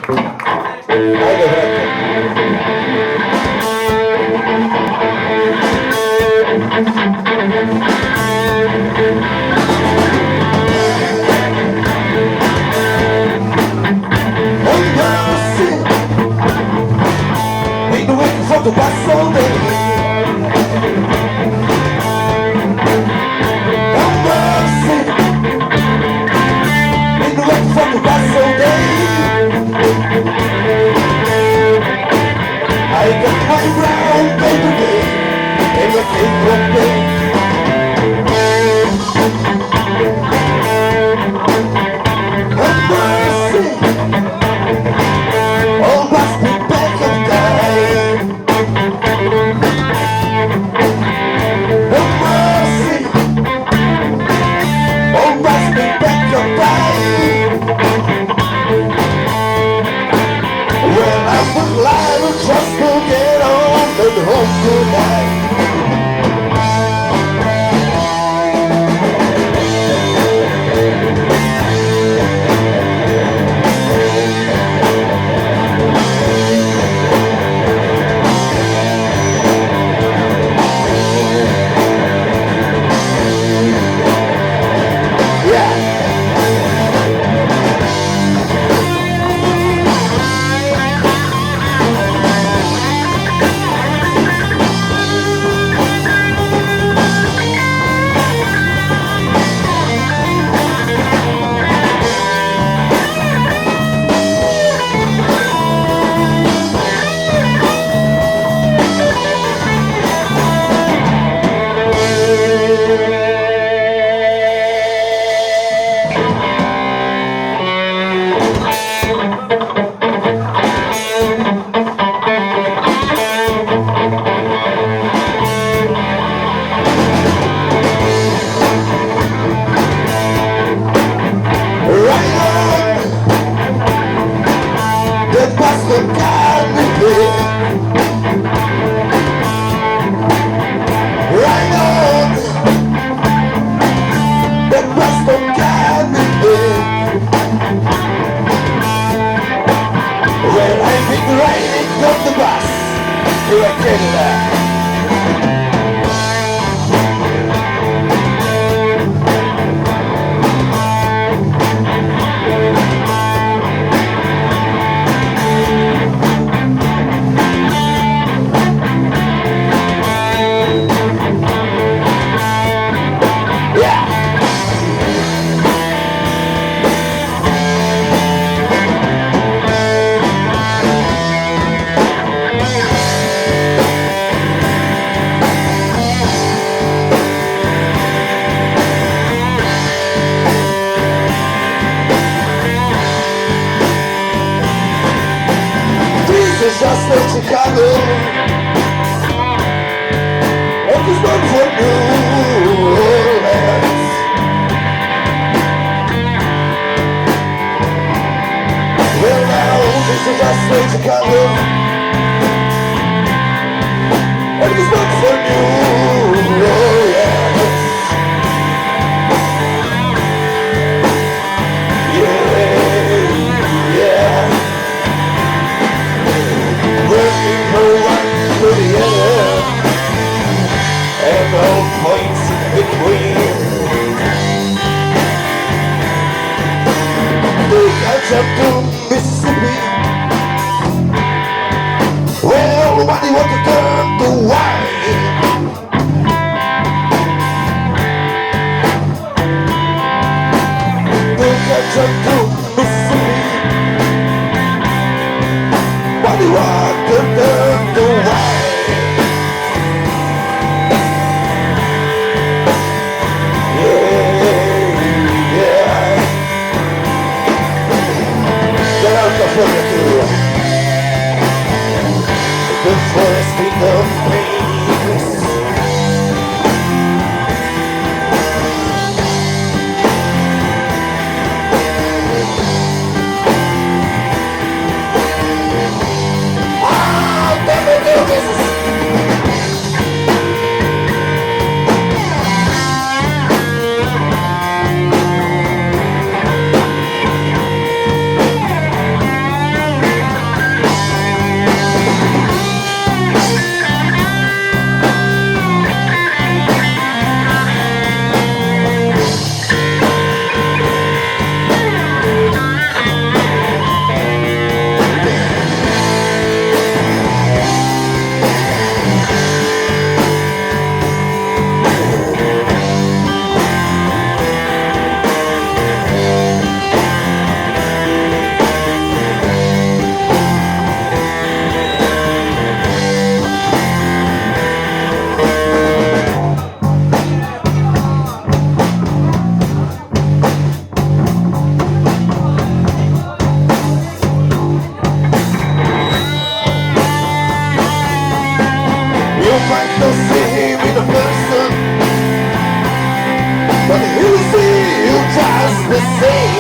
Dale, Franco. Oh, mercy, ain't no waiting for the bus all day. Oh, mercy, ain't no waiting for the bus all day. I got my brown paper day, and I can't complain. Oh, mercy, oh, must be back of time. Oh, mercy, oh, must be back of time. Well, I'm alive and just to get on and home tonight. Yeah. Right on, the bastard got me here. Right on, the bastard got me here. Well, I've been riding on the bus to Canada. Yeah. This is just like Chicago. It is not for New Orleans. Well now, this is just like Chicago. It is not for New Orleans. Yeah, yeah. Working from one to the other, and all points in between. They catch up to Mississippi. Well, why do you want to turn to wine? They catch up to Mississippi. Why do you want to turn to wine? Yeah, yeah. Get out California too. The forest in the place. Oh, baby, do this. might not see him in a person, but he'll see you just the same.